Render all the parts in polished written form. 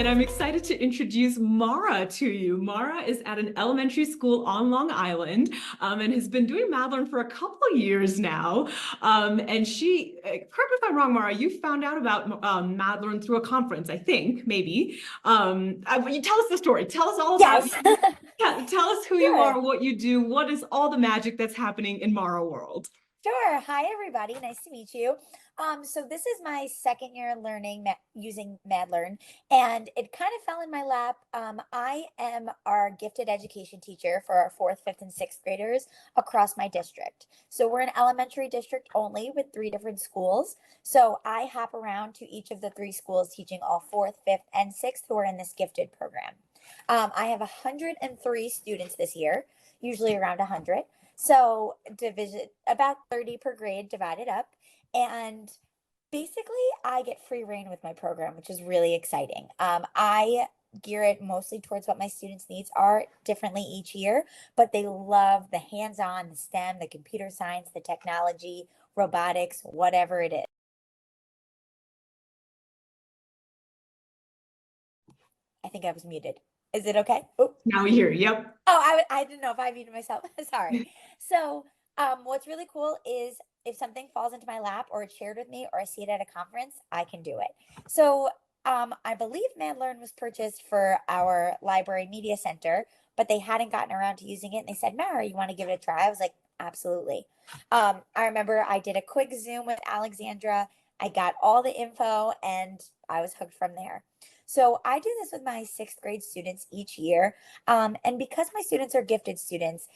and I'm excited to introduce Mara to you. Mara is at an elementary school on Long Island and has been doing Math for a couple of years now. And she, correct me if I'm wrong, Mara, you found out about Math through a conference, I think, maybe. You tell us the story. Tell us all about Yes, you. Tell us who you sure. are, what you do, what is all the magic that's happening in Mara world. Sure. Hi, everybody. Nice to meet you. So this is my second year learning using MadLearn, and it kind of fell in my lap. I am our gifted education teacher for our fourth, fifth, and sixth graders across my district. So we're an elementary district only with three different schools. So I hop around to each of the three schools teaching all fourth, fifth, and sixth who are in this gifted program. I have 103 students this year, usually around 100. So division about 30 per grade divided up. And basically I get free reign with my program, which is really exciting. I gear it mostly towards what my students' needs are differently each year, but they love the hands-on, the STEM, the computer science, the technology, robotics, whatever it is. I think I was muted. Is it okay? Oh, Now we hear, yep. Oh, I didn't know if I muted myself. Sorry. So, what's really cool is if something falls into my lap or it's shared with me or I see it at a conference, I can do it. So, I believe MadLearn was purchased for our library media center, but they hadn't gotten around to using it. And they said, Mara, you want to give it a try? I was like, absolutely. I remember I did a quick Zoom with Alexandra. I got all the info and I was hooked from there. So I do this with my sixth grade students each year. And because my students are gifted students,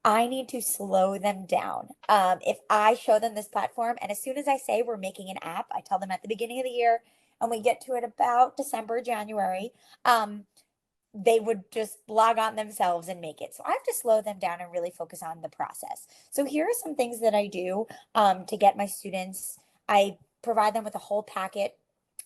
I need to slow them down. If I show them this platform, and as soon as I say we're making an app, I tell them at the beginning of the year, and we get to it about December, January, um, they would just log on themselves and make it. So I have to slow them down and really focus on the process. So here are some things that I do to get my students. I provide them with a whole packet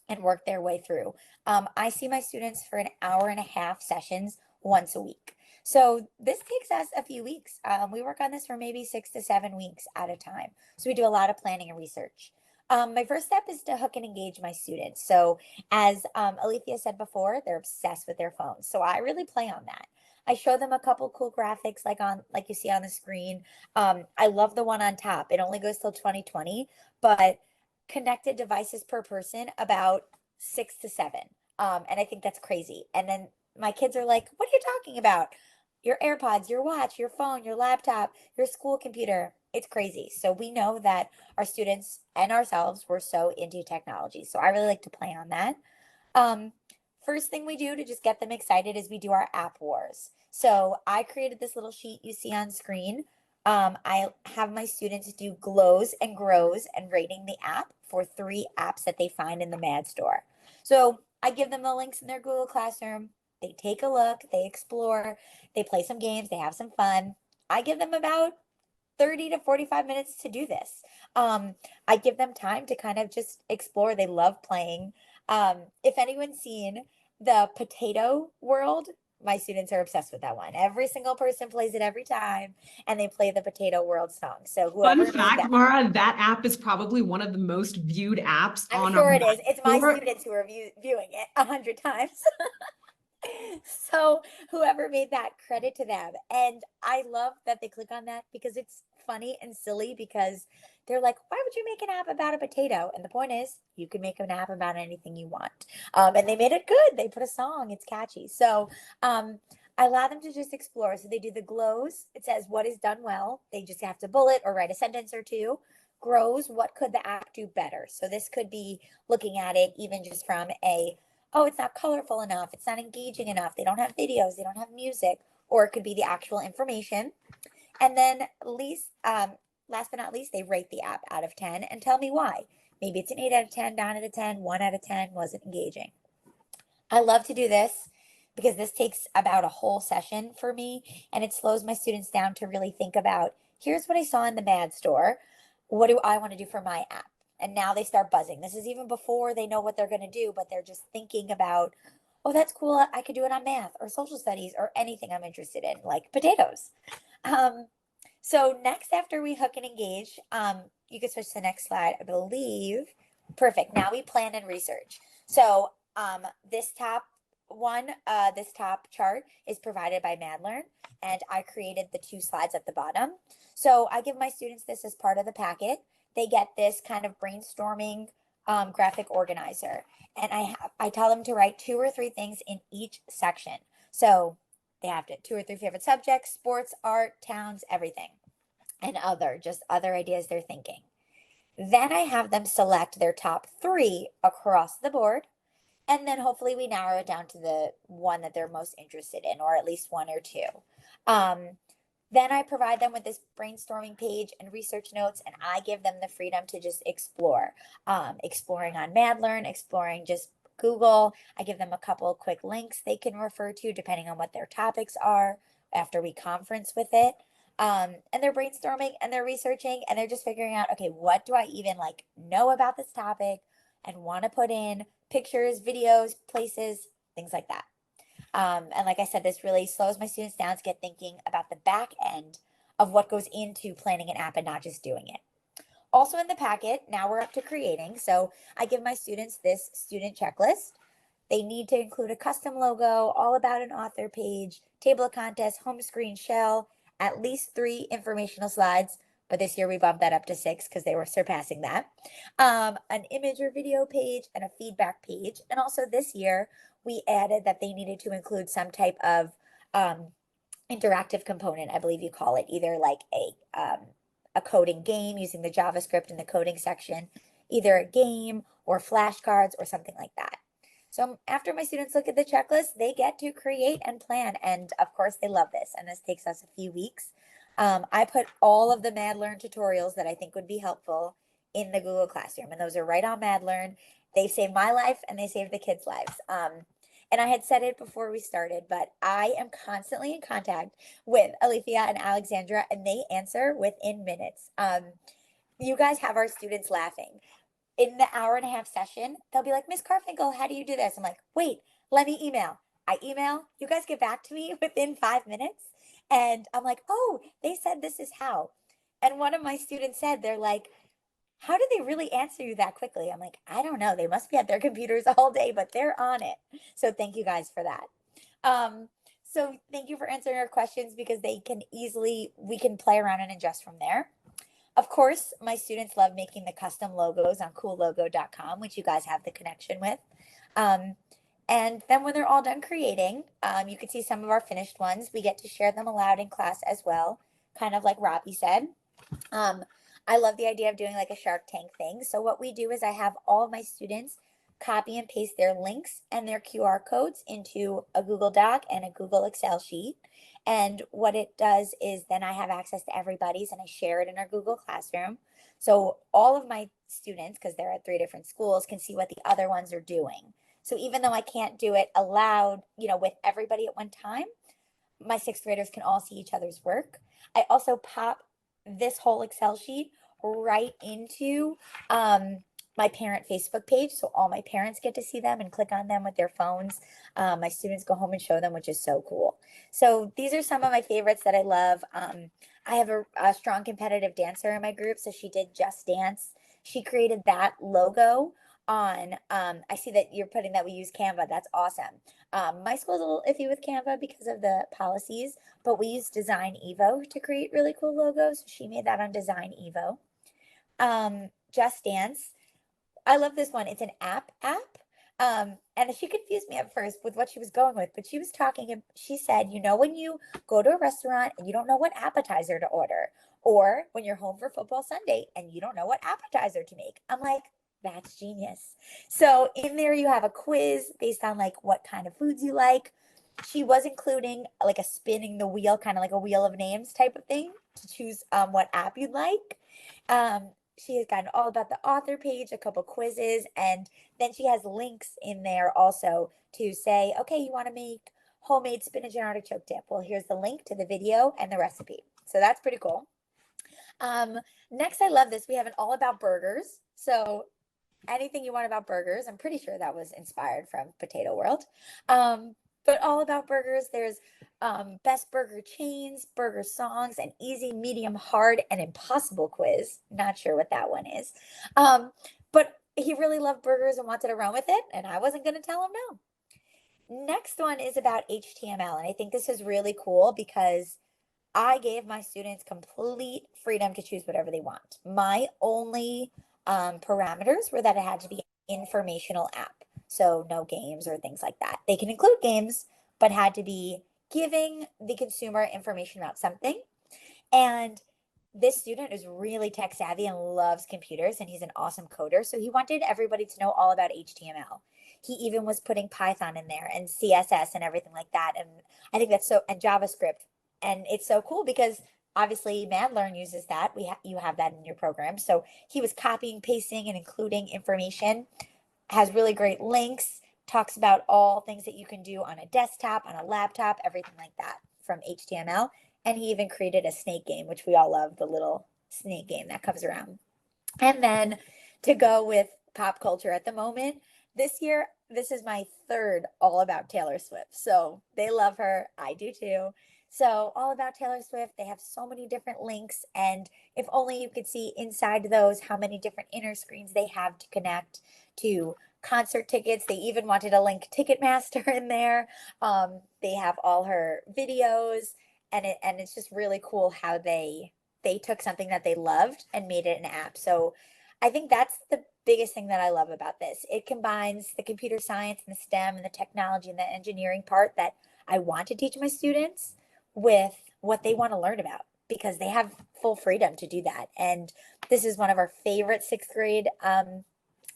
and work their way through. I see my students for an hour and a half sessions once a week. So this takes us a few weeks. We work on this for maybe 6 to 7 weeks at a time. So we do a lot of planning and research. My first step is to hook and engage my students. So as Alethea said before, they're obsessed with their phones. So I really play on that. I show them a couple cool graphics like you see on the screen. I love the one on top. It only goes till 2020, but connected devices per person about 6 to 7. And I think that's crazy. And then my kids are like, what are you talking about? Your AirPods, your watch, your phone, your laptop, your school computer. It's crazy. So we know that our students and ourselves were so into technology. So I really like to play on that. Um, First thing we do to just get them excited is we do our app wars. So I created this little sheet you see on screen. I have my students do glows and grows and rating the app for three apps that they find in the Mad Store. So I give them the links in their Google Classroom. They take a look, they explore, they play some games, they have some fun. I give them about 30 to 45 minutes to do this. I give them time to kind of just explore. They love playing. If anyone's seen the potato world, my students are obsessed with that one. Every single person plays it every time, and they play the potato world song. So Fun whoever made fact, that, Mara, that app is probably one of the most viewed apps I'm on a sure it Mac is. It's my store. students who are viewing it 100 times. So whoever made that, credit to them. And I love that they click on that because it's funny and silly because they're like, why would you make an app about a potato? And the point is, you can make an app about anything you want. And they made it good. They put a song, it's catchy. So I allow them to just explore. So they do the glows. It says what is done well. They just have to bullet or write a sentence or two. Grows, what could the app do better? So this could be looking at it even just from a oh, it's not colorful enough, it's not engaging enough, they don't have videos, they don't have music, or it could be the actual information. And then last but not least, they rate the app out of 10 and tell me why. Maybe it's an 8 out of 10, 9 out of 10, 1 out of 10 wasn't engaging. I love to do this because this takes about a whole session for me and it slows my students down to really think about here's what I saw in the Mad Store. What do I want to do for my app? And now they start buzzing. This is even before they know what they're going to do, but they're just thinking about, oh, that's cool. I could do it on math or social studies or anything I'm interested in, like potatoes. Um, so next, after we hook and engage, you can switch to the next slide, I believe. Perfect. Now we plan and research. So this top this top chart is provided by Madlearn, and I created the 2 slides at the bottom. So I give my students this as part of the packet. They get this kind of brainstorming graphic organizer, and I tell them to write 2 or 3 things in each section. So they have to 2 or 3 favorite subjects, sports, art, towns, everything, and just other ideas they're thinking. Then I have them select their top 3 across the board, and then hopefully we narrow it down to the one that they're most interested in, or at least 1 or 2. Um, then I provide them with this brainstorming page and research notes, and I give them the freedom to just explore, exploring on Madlearn, exploring just Google. I give them a couple of quick links they can refer to depending on what their topics are after we conference with it. And they're brainstorming and they're researching and they're just figuring out, okay, what do I even like know about this topic and want to put in pictures, videos, places, things like that. And like I said, this really slows my students down to get thinking about the back end of what goes into planning an app and not just doing it. Also in the packet, now we're up to creating. So I give my students this student checklist. They need to include a custom logo, all about an author page, table of contents, home screen shell, at least 3 informational slides. But this year we bumped that up to 6 because they were surpassing that. An image or video page and a feedback page. And also this year we added that they needed to include some type of interactive component, I believe you call it, either like a coding game using the JavaScript in the coding section, either a game or flashcards or something like that. So after my students look at the checklist, they get to create and plan. And of course, they love this. And this takes us a few weeks. I put all of the Madlearn tutorials that I think would be helpful in the Google Classroom. And those are right on Madlearn. They saved my life and they saved the kids' lives. And I had said it before we started, but I am constantly in contact with Alethea and Alexandra, and they answer within minutes. You guys have our students laughing. In the hour-and-a-half session, they'll be like, Miss Karfinkel, how do you do this? I'm like, wait, let me email. I email, you guys get back to me within 5 minutes. And I'm like, oh, they said this is how. And one of my students said, they're like, how did they really answer you that quickly? I'm like, I don't know. They must be at their computers all day, but they're on it. So thank you guys for that. So thank you for answering our questions because we can play around and adjust from there. Of course, my students love making the custom logos on coollogo.com, which you guys have the connection with. And then when they're all done creating, you can see some of our finished ones. We get to share them aloud in class as well, kind of like Robbie said. I love the idea of doing like a Shark Tank thing. So what we do is I have all of my students copy and paste their links and their QR codes into a Google Doc and a Google Excel sheet. And what it does is then I have access to everybody's and I share it in our Google Classroom. So all of my students, because they're at 3 different schools, can see what the other ones are doing. So even though I can't do it aloud, with everybody at one time, my 6th graders can all see each other's work. I also pop this whole Excel sheet right into my parent Facebook page. So all my parents get to see them and click on them with their phones. My students go home and show them, which is so cool. So these are some of my favorites that I love. I have a strong competitive dancer in my group. So she did Just Dance. She created that logo on, I see that you're putting that we use Canva. That's awesome. My school's a little iffy with Canva because of the policies, but we use Design Evo to create really cool logos. She made that on Design Evo. Just Dance. I love this one. It's an app. And she confused me at first with what she was going with, but she was talking and she said, when you go to a restaurant and you don't know what appetizer to order, or when you're home for football Sunday and you don't know what appetizer to make. I'm like, that's genius. So in there you have a quiz based on like what kind of foods you like. She was including like a spinning the wheel, kind of like a wheel of names type of thing to choose what app you'd like. She has gotten all about the author page, a couple quizzes, and then she has links in there also to say, okay, you want to make homemade spinach and artichoke dip. Well, here's the link to the video and the recipe. So that's pretty cool. Next, I love this. We have an all about burgers. So anything you want about burgers. I'm pretty sure that was inspired from Potato World. But all about burgers. There's best burger chains, burger songs, an easy, medium, hard, and impossible quiz. Not sure what that one is. But he really loved burgers and wanted to run with it, and I wasn't going to tell him no. next one is about HTML. And I think this is really cool because I gave my students complete freedom to choose whatever they want. My only parameters were that it had to be an informational app. So no games or things like that. They can include games, but had to be giving the consumer information about something. And this student is really tech savvy and loves computers, and he's an awesome coder. So he wanted everybody to know all about HTML. He even was putting Python in there and CSS and everything like that. And I think that's so, and JavaScript. And it's so cool because obviously MadLearn uses that. You have that in your program. So he was copying, pasting, and including information, has really great links, talks about all things that you can do on a desktop, on a laptop, everything like that from HTML. And he even created a snake game, which we all love, the little snake game that comes around. And then to go with pop culture at the moment, this year, this is my third All About Taylor Swift. So they love her. I do too. So, All About Taylor Swift, they have so many different links. And if only you could see inside those how many different inner screens they have to connect to concert tickets. They even wanted a link Ticketmaster in there. They have all her videos, and it's just really cool how they took something that they loved and made it an app. So I think that's the biggest thing that I love about this. It combines the computer science and the STEM and the technology and the engineering part that I want to teach my students with what they want to learn about because they have full freedom to do that. And this is one of our favorite sixth grade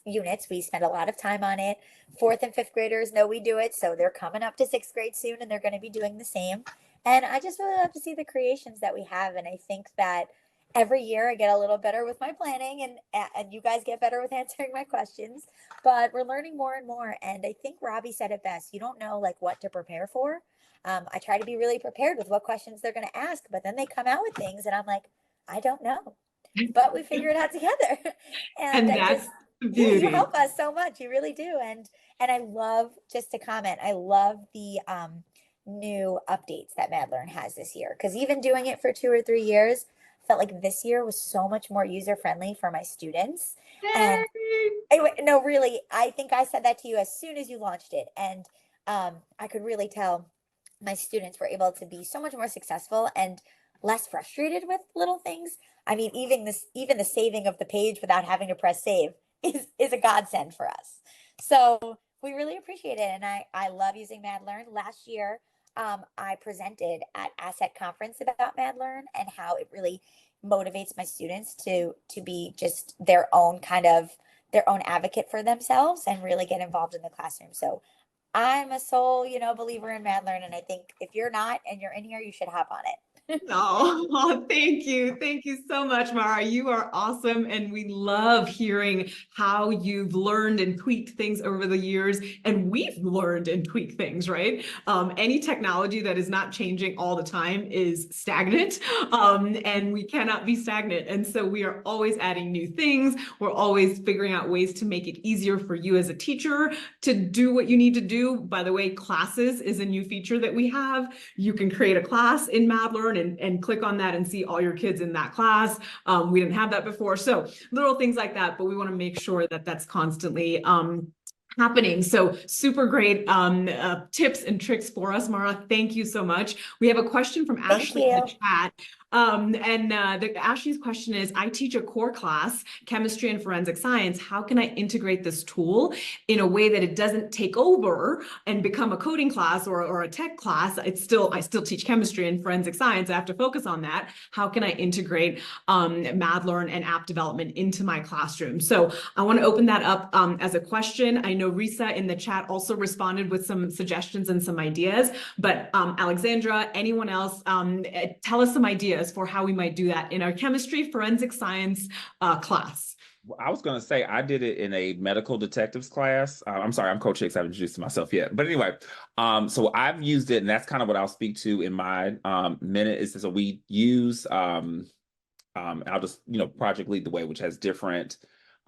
units. We spend a lot of time on it. Fourth and fifth graders know we do it. So they're coming up to sixth grade soon and they're going to be doing the same. And I just really love to see the creations that we have. And I think that every year I get a little better with my planning and you guys get better with answering my questions, but we're learning more and more. And I think Robbie said it best. You don't know like what to prepare for. I try to be really prepared with what questions they're going to ask, but then they come out with things and I'm like, I don't know, but we figure it out together. And And I that's just, the yeah, you beauty. help us so much. You really do. And I love, just to comment, I love the new updates that MadLearn has this year. Because even doing it for 2 or 3 years, felt like this year was so much more user friendly for my students. And Yay! anyway, no, really, I think I said that to you as soon as you launched it. And I could really tell my students were able to be so much more successful and less frustrated with little things. I mean, even the saving of the page without having to press save is a godsend for us. So we really appreciate it. And I love using MadLearn. Last year, I presented at Asset Conference about MadLearn and how it really motivates my students to be just their own advocate for themselves and really get involved in the classroom. So I'm a sole, believer in MadLearn, and I think if you're not and you're in here, you should hop on it. Oh, thank you. Thank you so much, Mara. You are awesome. And we love hearing how you've learned and tweaked things over the years. And we've learned and tweaked things, right? Any technology that is not changing all the time is stagnant. And we cannot be stagnant. And so we are always adding new things. We're always figuring out ways to make it easier for you as a teacher to do what you need to do. By the way, classes is a new feature that we have. You can create a class in MadLearn and click on that and see all your kids in that class. We didn't have that before. So little things like that, but we want to make sure that that's constantly happening. So super great tips and tricks for us, Mara. Thank you so much. We have a question from Thank Ashley in the you. chat. Ashley's question is, I teach a core class, chemistry and forensic science. How can I integrate this tool in a way that it doesn't take over and become a coding class or a tech class? I still teach chemistry and forensic science. I have to focus on that. How can I integrate MadLearn and app development into my classroom? So I want to open that up as a question. I know Risa in the chat also responded with some suggestions and some ideas, but Alexandra, anyone else, tell us some ideas for how we might do that in our chemistry forensic science class. Well, I was going to say I did it in a medical detectives class. I'm sorry, I'm Coach Hicks. I haven't introduced myself yet. But anyway, so I've used it, and that's kind of what I'll speak to in my minute. Is so we use, I'll just, Project Lead the Way, which has different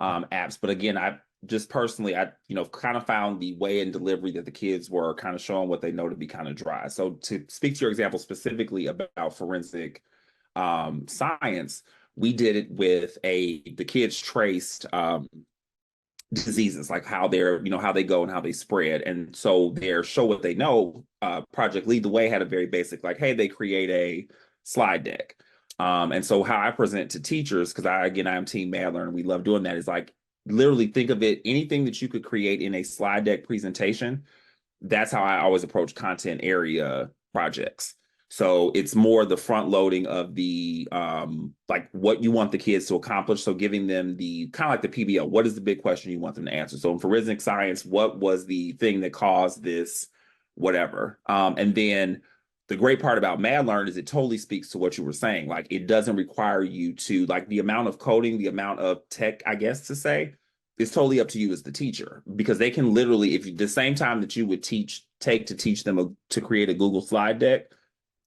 apps. But again, I just personally, I, kind of found the way and delivery that the kids were kind of showing what they know to be kind of dry. So to speak to your example specifically about forensic science, we did it with the kids traced diseases, like how they're, how they go and how they spread. And so their show what they know, Project Lead the Way had a very basic, like, hey, they create a slide deck. And so how I present to teachers, because I'm Team Mad Learn, we love doing that, is like literally think of it, anything that you could create in a slide deck presentation. That's how I always approach content area projects. So it's more the front loading of the like what you want the kids to accomplish. So giving them the kind of like the PBL, what is the big question you want them to answer? So in forensic science, what was the thing that caused this, whatever? And then the great part about Mad Learn is it totally speaks to what you were saying. Like it doesn't require you to, like, the amount of coding, the amount of tech, I guess to say, it's totally up to you as the teacher, because they can literally, if you, the same time that you would take to teach them to create a Google slide deck,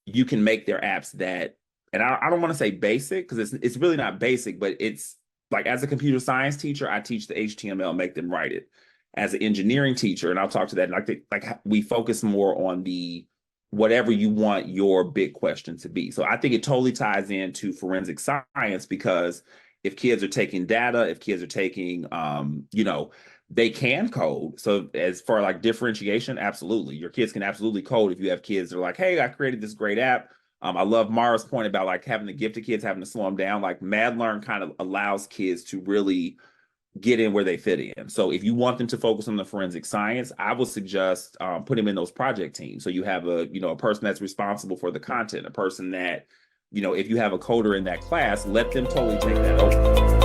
you can make their apps that, and I don't want to say basic because it's really not basic, but it's like, as a computer science teacher, I teach the HTML, make them write it. As an engineering teacher, and I'll talk to that, like we focus more on the whatever you want your big question to be. So I think it totally ties into forensic science, because if kids are taking data, if kids are taking, they can code. So as far like differentiation, absolutely. Your kids can absolutely code if you have kids that are like, hey, I created this great app. I love Mara's point about like having the gifted kids, having to slow them down. Like Mad Learn kind of allows kids to really get in where they fit in. So if you want them to focus on the forensic science, I would suggest put them in those project teams. So you have a person that's responsible for the content, a person that, if you have a coder in that class, let them totally take that over.